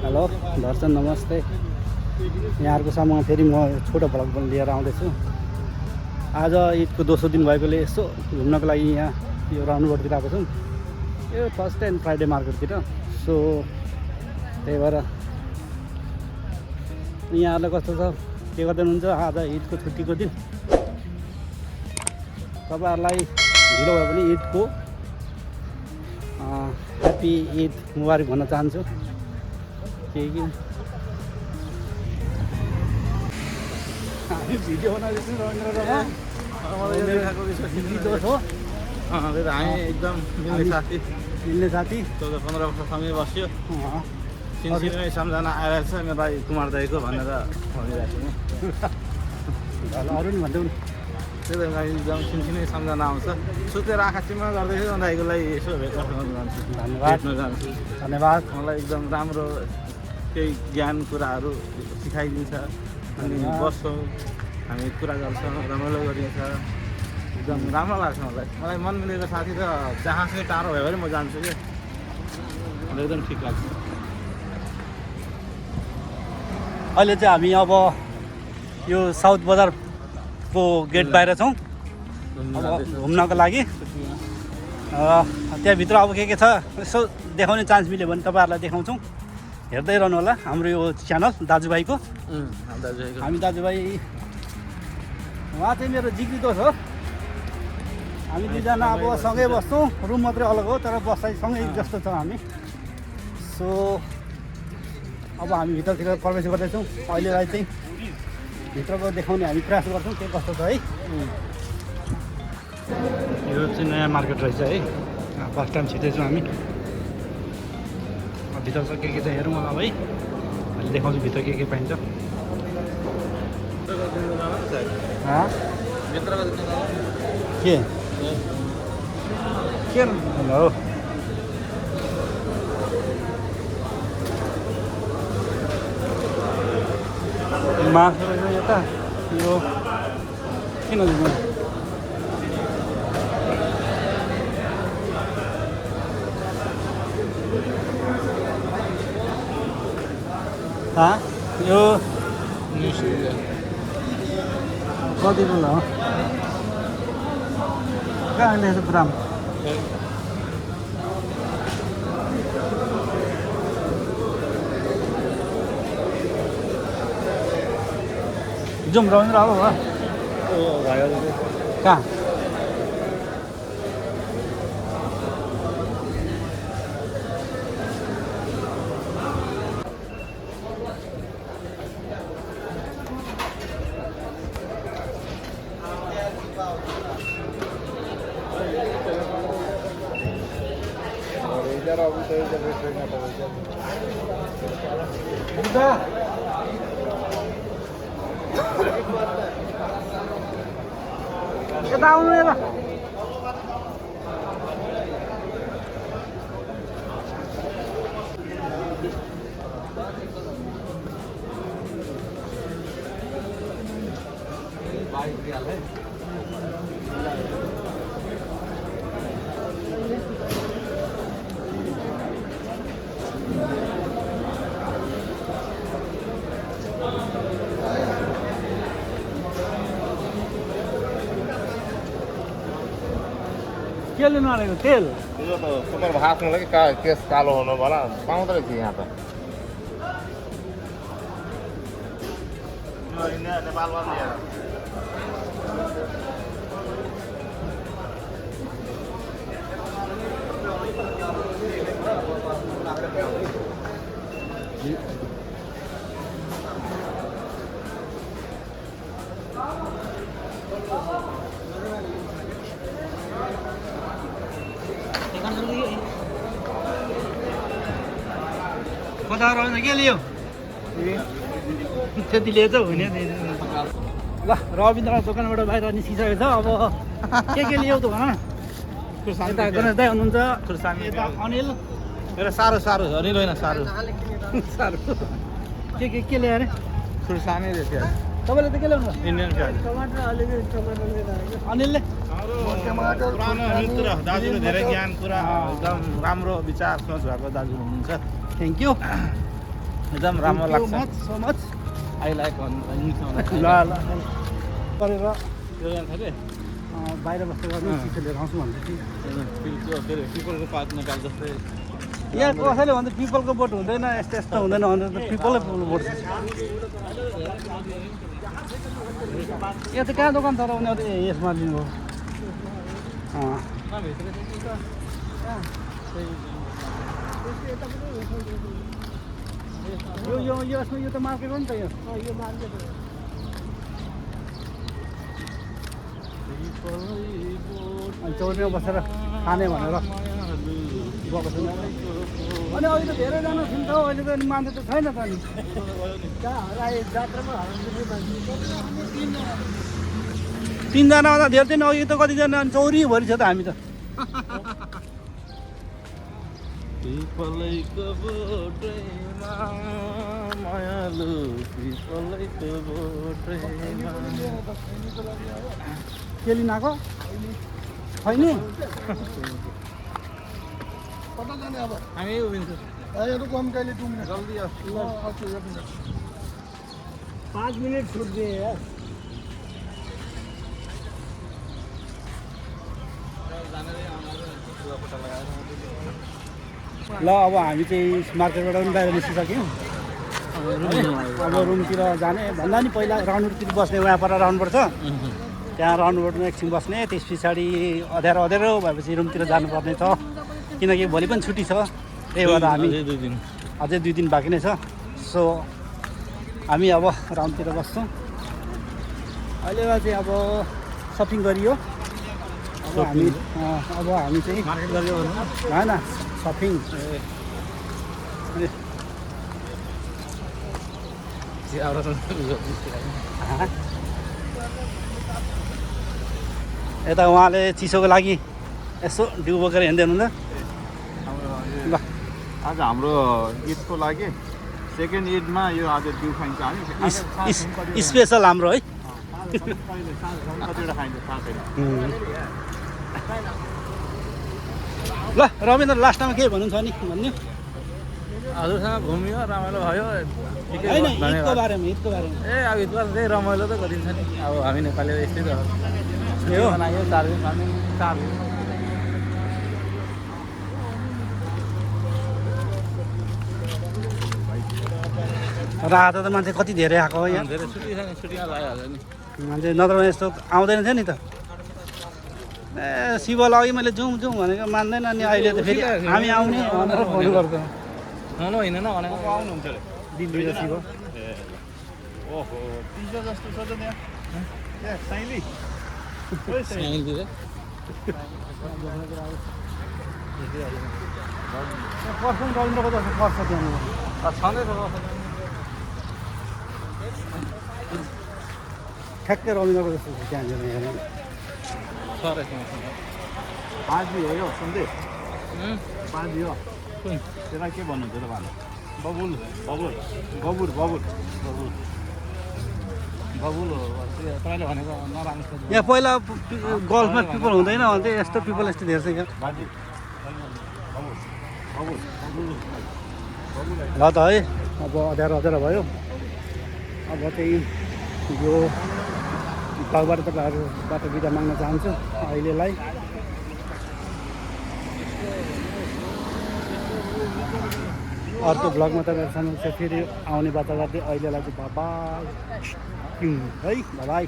Hello दर्शन नमस्ते। यहाँहरूको सामु फेरि म छोटो भ्लग पनि लिएर आउँदैछु। आज ईदको दोस्रो दिन भएकोले यसो घुम्नको लागि यहाँ यो राउन्डबोर्डतिर आएको छौँ। यो थर्सडे एन्ड फ्राइडे मार्केटतिर। सो त्यही भएर यहाँहरूलाई कस्तो छ, के गर्दै हुनुहुन्छ? आज ईदको छुट्टीको दिन तपाईँहरूलाई ढिलो भयो भने ईदको ह्याप्पी ईद मुबारक भन्न चाहन्छु। केही हामी भिडियो बनाउँदैछौँ रविन्द्र र हामी एकदम मिल्ने साथी 14-15 वर्षसँगै बस्यो। सिनसिनमै सम्झना आइरहेको छ मेरो दाइ कुमार दाइको भनेर भनिरहेको छु। अरू नि भन्दै त्यही त एकदम सिनसिनै सम्झना आउँछ। सुतेर आँखा चिम्मा गर्दैछु दाइको लागि यसो भेट्न जान्छु, भेट्न जान्छु। धन्यवाद। मलाई एकदम राम्रो केही ज्ञान कुराहरू सिकाइदिन्छ। अनि बस्छौँ, हामी कुरा गर्छौँ, रमाइलो गरिन्छ। एकदम राम्रो लाग्छ मलाई मन मिलेको साथी त जहाँ चाहिँ टाढो भयो भने म जान्छु कि एकदम ठिक लाग्छ। अहिले चाहिँ हामी अब यो साउथ बजारको गेट बाहिर छौँ घुम्नको लागि। त्यहाँभित्र अब के छ यसो देखाउने चान्स मिल्यो भने तपाईँहरूलाई देखाउँछौँ। हेर्दै रहनु होला हाम्रो यो च्यानल दाजुभाइको। हामी दाजुभाइ उहाँ चाहिँ मेरो जिग्री दोस्त हो। हामी दुईजना अब सँगै बस्छौँ, रुम मात्रै अलग हो तर बसाइ सँगै जस्तो छ हामी। सो अब हामी भित्रतिर प्रवेश गर्दैछौँ। अहिलेलाई चाहिँ भित्रको देखाउने हामी प्रयास गर्छौँ के कस्तो छ है। यो चाहिँ नयाँ मार्केट रहेछ है। फर्स्ट टाइम छिर्दैछौँ हामी। भित्र छ के छ हेरौँ होला भाइ। अहिले देखाउँछु भित्र के पाइन्छ। के हेलो मासु यता यो किन दिनु यो कति बेला हो कहाँ लेख्छ ग्राम जाउँ रविन्द्र अब कहाँ यता आउनु यता के लिनु आएको तेल यो त सुपर भाग्नुलाई कि केस कालो हुनु होला पाउँदो रहेछ यहाँ त। नेपालमा कता रहेछ के लियो त्यति लिएछ हुने। ल रविन्द्र दोकानबाट बाहिर निस्किसकेको छ। अब के लियो त भन। यता गणेश दाई हुनुहुन्छ, यता अनिल। मेरो साह्रो अनिल होइन साह्रो के ल्यायो अरे खुर्सानी रहेछ। तपाईँले त के ल्याउनु इन्डियन फ्यान अनिलले पुरानो मित्र दाजुले धेरै ज्ञान कुरा एकदम राम्रो विचार सोच भएको दाजु हुनुहुन्छ। Thank you. एकदम राम्रो लाग्छ सो मच आई लाइक ल ल गरेर त्यो जान थाले बाहिर बसेर पनि चिसो लिएर आउँछु भन्दै थिएँ त्यो के अरे पिपलको पात नेपाल जस्तै यहाँ कसैले भन्छ पिपलको बोट हुँदैन यस्तो यस्तो हुँदैन भनेर त पिपलै बोट छ यो त कहाँ दोकान छ र उनीहरू यसमा लिनुभयो यो यसमा यो त मार्केट हो नि त यो मार्केट हो अनि चौरीमा बसेर खाने भनेर गएको छैन अनि अहिले त धेरैजना सुन्छ अहिले त अनि मान्छे त छैन त अनि तिनजना भन्दा धेरै थिएन अघि त कतिजना अनि चौरीभरि छ त हामी त पिपलैको बोटैमा मायालु पिपलैको बोटैमा के लिन आएको छैन कता जाने अब हामी उभिन्छौँ रुकम कहिले डुम्ने जल्दी 5 मिनट छुट दिए यार ल अब हामी चाहिँ मार्केटबाट पनि बाहिर निस्किसक्यौँ अब रुमतिर जाने भन्दा नि पहिला राउन्डतिर बस्ने वहाँ पर राउन्ड पर्छ त्यहाँ राउन्डमा एकछिन बस्ने त्यस पछाडि अँध्यारो अँध्यारो भएपछि रुमतिर जानुपर्ने छ किनकि भोलि पनि छुट्टी छ त्यही भएर हामी अझै 2 दिन बाँकी नै छ सो हामी अब राउन्डतिर बस्छौँ अहिलेमा चाहिँ अब सपिङ गरियो अब हामी चाहिँ मार्केट गरियो होइन सपिङ यता उहाँले चिसोको लागि यसो डिउ बोकेर हिँड्दै हुनुहुन्छ ल आज हाम्रो ईदको लागि सेकेन्ड ईदमा यो आज डिउ खाइन्छ हामी स्पेसल हाम्रो है कतिवटा खाइन्छ थाहा छैन ल रविन्द्र लास्टमा के भन्नु छ नि भन्नु हजुरसँग घुम्यो रमाइलो भयो होइन ईदको बारेमा ए अब ईदको चाहिँ रमाइलो त गरिन्छ नि अब हामी नेपालीहरू यस्तै त ए हो बनायो 4 दिन 4 दिन रात त मान्छे कति धेरै आएको हो यहाँ धेरै छुट्टी छ नि छुट्टीमा लगाइहाल्छ नि मान्छे नत्र यस्तो आउँदैन थियो नि त ए शिवलाई अघि मैले जाउँ भनेको मान्दैन अनि अहिले त फेरि हामी आउने भनेर फोन गर्छ हुनु होइन न भनेको आउनुहुन्छ अरे दिल्ली र शिव ओहो 30 जस्तो छ त त्यहाँ साइली पर्छ नि रविन्द्रको जस्तो पर्छ त्यहाँनिर छँदैछ ठ्याक्कै रविन्द्रको जस्तो छ त्यहाँनिर हेर्नु बाजी हो यो सुन्दै बाजी हो त्यसलाई के भन्नुहुन्छ त भन्नु बबुल बबुल बबुल बबुल बबुल बबुल हो तपाईँले भनेको नराम्रो यहाँ पहिला गल्फमा पिपल हुँदैन भन्थे यस्तो पिपल यस्तो धेरै छ यहाँ बाजी बबुल बबुल बबुल ल त है अब अँध्यारो भयो अब चाहिँ यो भगबाट तपाईँहरूबाट बिदा माग्न चाहन्छु अहिलेलाई अर्को भ्लगमा तपाईँहरूसँग चाहिँ फेरि आउने बाचा गर्दै अहिलेलाई चाहिँ बाबा है बाबाई